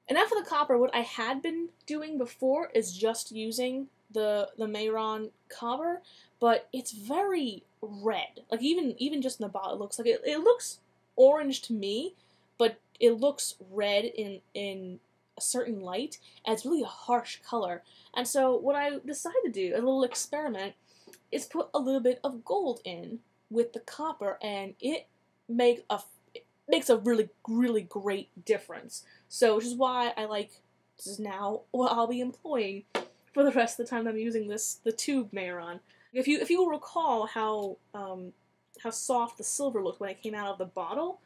And now for the copper, what I had been doing before is just using the Mehron copper, but it's very red. Like even just in the bottle, it looks like it looks orange to me, but it looks red in a certain light, and it's really a harsh color. And so what I decided to do, a little experiment, is put a little bit of gold in with the copper, and it makes a really, really great difference. So, which is why this is now what I'll be employing for the rest of the time I'm using the tube Mehron. If you will recall how soft the silver looked when it came out of the bottle,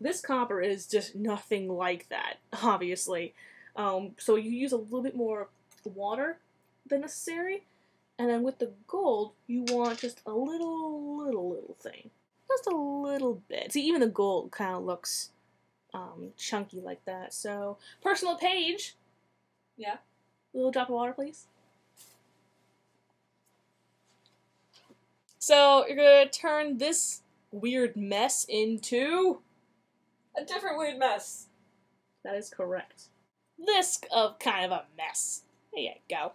this copper is just nothing like that, obviously. So you use a little bit more water than necessary, and then with the gold, you want just a little thing. Just a little bit. See, even the gold kind of looks chunky like that. So, personal page. Yeah. A little drop of water, please. So, you're gonna turn this weird mess into a different weird mess. That is correct. This kind of a mess. There you go.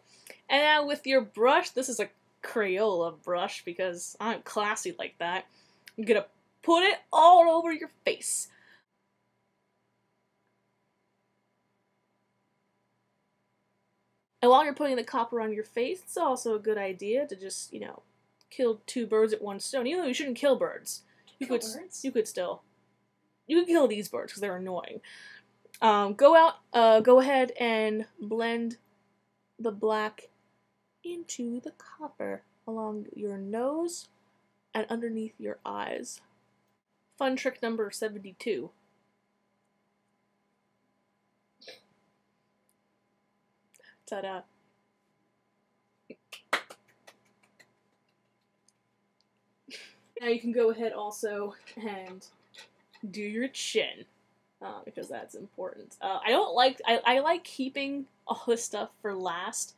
And now with your brush, this is a Crayola brush because I'm classy like that. I'm gonna put it all over your face. And while you're putting the copper on your face, it's also a good idea to just, kill two birds at one stone. Even though you shouldn't kill birds. You could kill these birds because they're annoying. Go ahead and blend the black into the copper along your nose and underneath your eyes. Fun trick number 72. Ta-da. Now you can go ahead also and do your chin, because that's important. I like keeping all this stuff for last,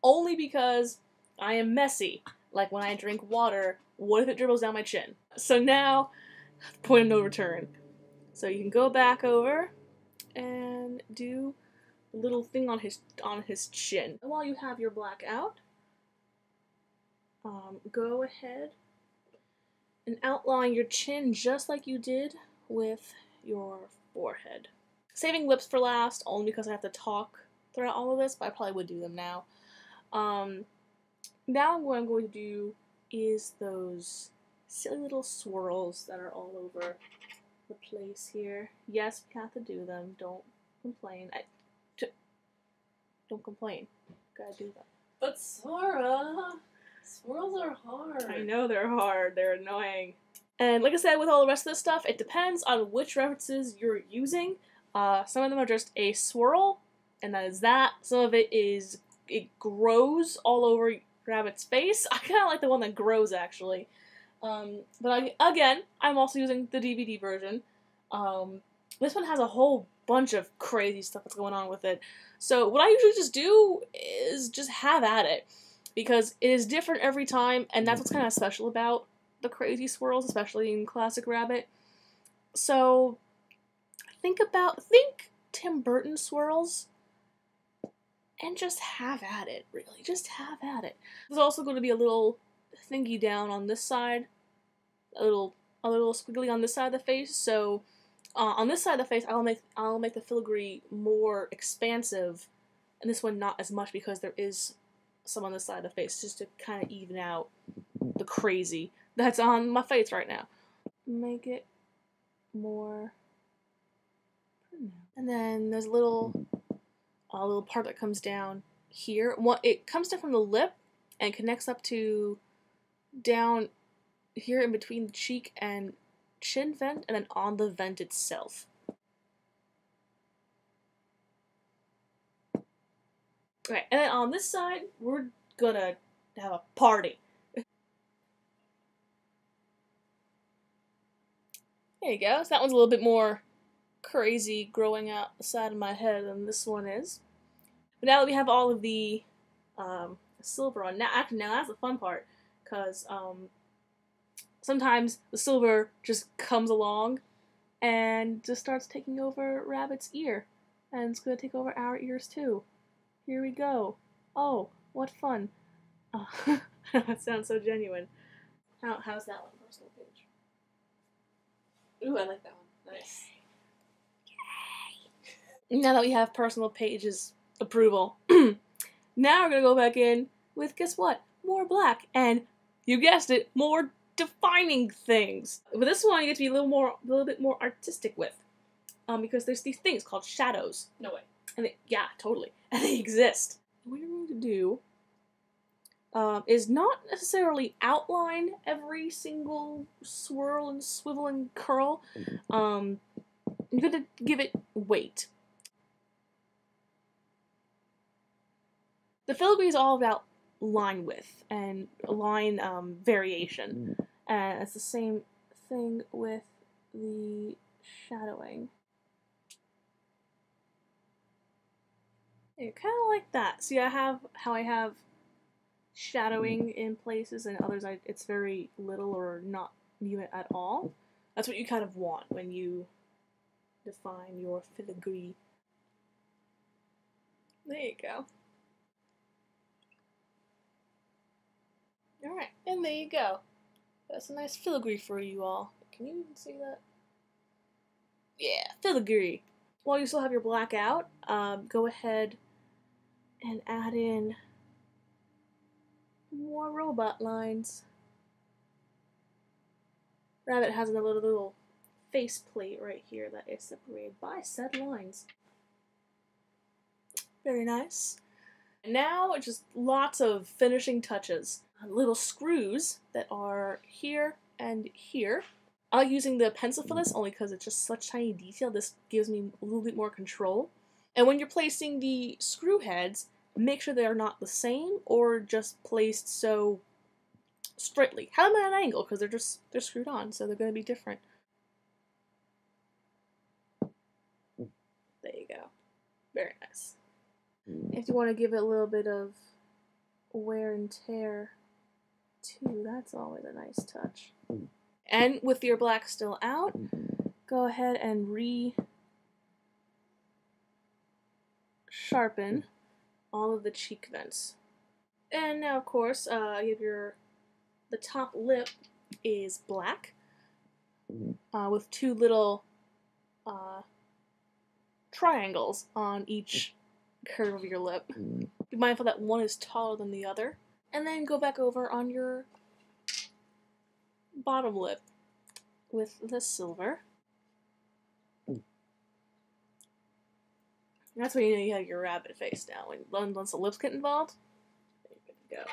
only because I am messy. Like when I drink water, what if it dribbles down my chin? So now, point of no return. So you can go back over and do a little thing on his chin. And while you have your black out, go ahead and outline your chin just like you did with your forehead. Saving lips for last, only because I have to talk throughout all of this, but I probably would do them now. Now what I'm going to do is those silly little swirls that are all over the place here. Yes, we have to do them. Don't complain. Don't complain. Gotta do them. But Sora, swirls are hard. I know they're hard. They're annoying. And like I said, with all the rest of this stuff, it depends on which references you're using. Some of them are just a swirl, and that is that. Some of it grows all over Rabbit's face. I kind of like the one that grows, actually. But again, I'm also using the DVD version. This one has a whole bunch of crazy stuff that's going on with it. So what I usually just do is just have at it, because it is different every time, and that's what's kind of special about the crazy swirls, especially in Classic Rabbit. So think Tim Burton swirls, and just have at it, really. Just have at it. There's also going to be a little thingy down on this side, a little squiggly on this side of the face. So on this side of the face, I'll make the filigree more expansive, and this one not as much because there is some on this side of the face, just to kind of even out the crazy that's on my face right now. Make it more. And then there's a little part that comes down here. It comes down from the lip and connects up to down here in between the cheek and chin vent, and then on the vent itself. Okay, and then on this side, we're gonna have a party. There you go. So that one's a little bit more crazy growing out the side of my head than this one is. But now that we have all of the silver on, now that's the fun part, because sometimes the silver just comes along and just starts taking over Rabbit's ear. And it's going to take over our ears too. Here we go. Oh, what fun. Oh, that sounds so genuine. How's that one? Personal page. Ooh, I like that one. Nice. Yay! Now that we have personal pages approval, now we're going to go back in with, guess what? More black. And, you guessed it, more defining things. With this one, you get to be a little bit more artistic with. Because there's these things called shadows. No way. And yeah, totally. And they exist. What you're going to do is not necessarily outline every single swirl and swivel and curl. You're going to give it weight. The filigree is all about line width and line variation. And it's the same thing with the shadowing. Yeah, kind of like that. See, I have shadowing in places, and others it's very little or not even at all. That's what you kind of want when you define your filigree. There you go. Alright, and there you go. That's a nice filigree for you all. Can you even see that? Yeah, filigree. While you still have your black out, go ahead and add in more robot lines. Rabbit has a little face plate right here that is separated by said lines. Very nice. And now, just lots of finishing touches. Little screws that are here and here. I like using the pencil for this only because it's just such tiny detail. This gives me a little bit more control. And when you're placing the screw heads, make sure they are not the same or just placed so straightly. Have them at an angle because they're screwed on, so they're going to be different. There you go. Very nice. If you want to give it a little bit of wear and tear too, that's always a nice touch. And with your black still out, go ahead and sharpen all of the cheek vents. And now, of course, the top lip is black with two little triangles on each curve of your lip. Be mindful that one is taller than the other. And then go back over on your bottom lip with the silver. That's when you know you have your rabbit face now. Once the lips get involved, there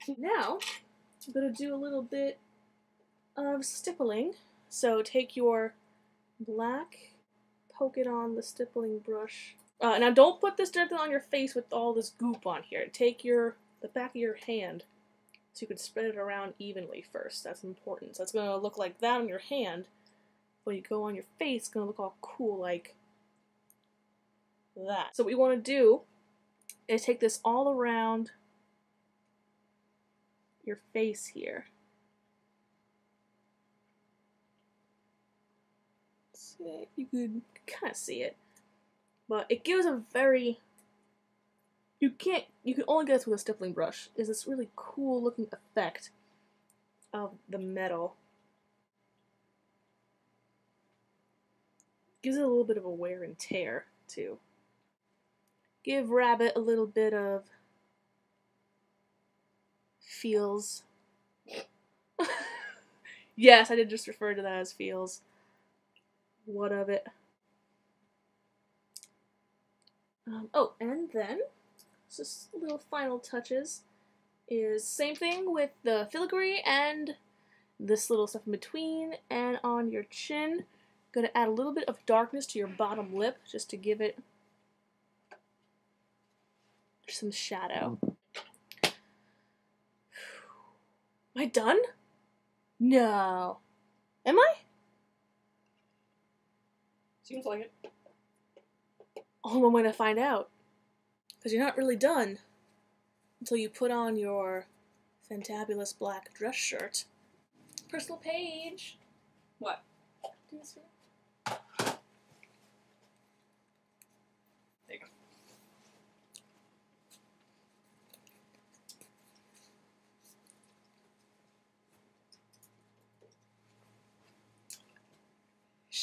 you go. Now, I'm going to do a little bit of stippling. So take your black, poke it on the stippling brush. Now don't put this directly on your face with all this goop on here. Take the back of your hand so you can spread it around evenly first. That's important. So it's going to look like that on your hand. When you go on your face, it's going to look all cool like that. So what you want to do is take this all around your face here. See, you could kind of see it, but it gives a very you can only get this with a stippling brush. Is this really cool looking effect of the metal? Gives it a little bit of a wear and tear too. Give Rabbit a little bit of feels. Yes, I did just refer to that as feels. What of it? Oh, and then just little final touches is same thing with the filigree and this little stuff in between, and on your chin. Gonna add a little bit of darkness to your bottom lip just to give it some shadow. Am I done? No. Am I? Seems like it. Oh, I'm going to find out. Because you're not really done until you put on your fantabulous black dress shirt. Personal page. What? Do this here.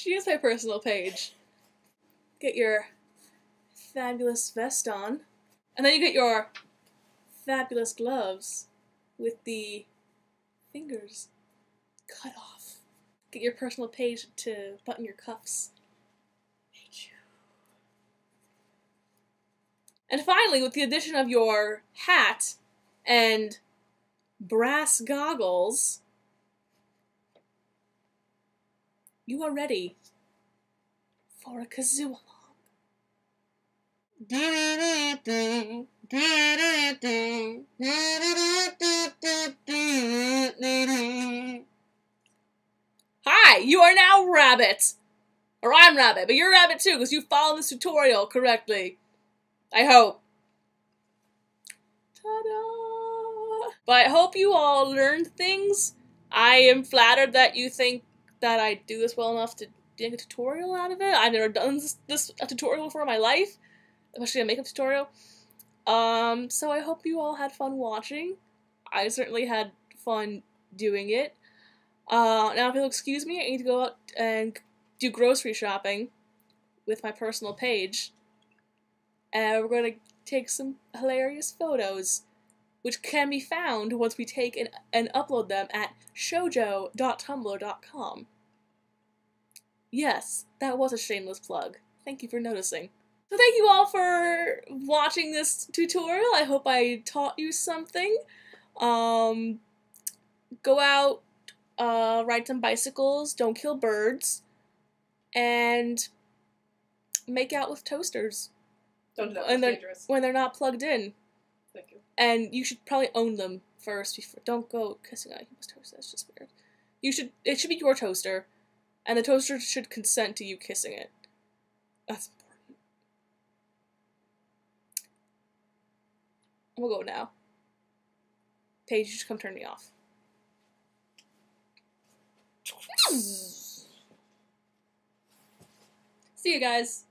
She is my personal page. Get your fabulous vest on. And then you get your fabulous gloves with the fingers cut off. Get your personal page to button your cuffs. And finally, with the addition of your hat and brass goggles, you are ready for a kazoo along. Hi, you are now Rabbit! Or I'm Rabbit, but you're Rabbit too, because you followed this tutorial correctly. I hope. Ta-da! But I hope you all learned things. I am flattered that you think that I do this well enough to make a tutorial out of it. I've never done this a tutorial before in my life, especially a makeup tutorial. So I hope you all had fun watching. I certainly had fun doing it. Now if you'll excuse me, I need to go out and do grocery shopping with my personal page. And we're going to take some hilarious photos, which can be found once we take and upload them at shoujo.tumblr.com. Yes, that was a shameless plug. Thank you for noticing. So thank you all for watching this tutorial. I hope I taught you something. Go out, ride some bicycles, don't kill birds, and make out with toasters. Don't do that, that's dangerous. When they're not plugged in. Thank you. And you should probably own them first. Don't go kissing other people's toasters. That's just weird. It should be your toaster, and the toaster should consent to you kissing it. That's important. We'll go now. Paige, you should come turn me off. See you guys.